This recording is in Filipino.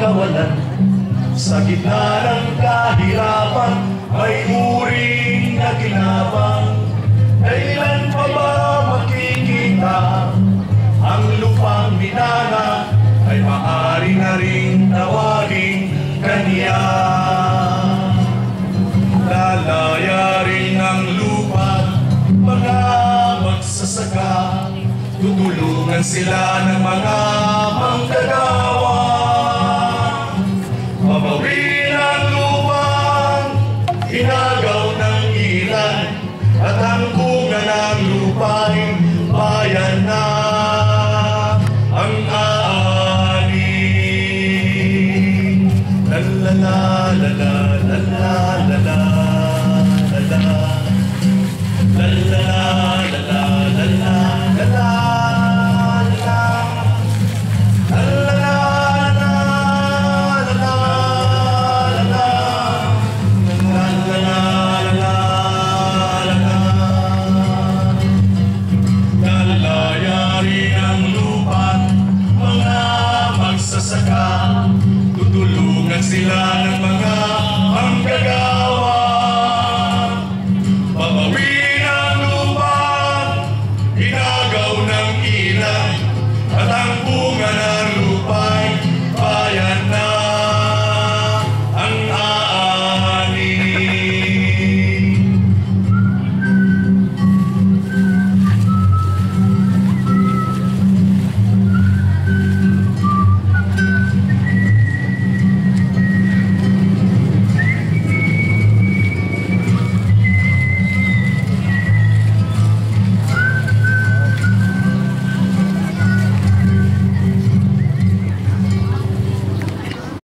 kawalan. Sa gitna ng kahirapan, may uring na ginabang. Kailan pa ba makikita ang lupang minana ay maaari na rin tawaging kanya? Lalaya rin ang lupa, mga magsasaka, tutulungan sila ng mga manggagawa. Mabawin ang lupang inagaw ng ilan, at ang bunga ng lupain bayan na ang aani. La la la la la la la la la la la la la la la. Tutulungan sila ng mga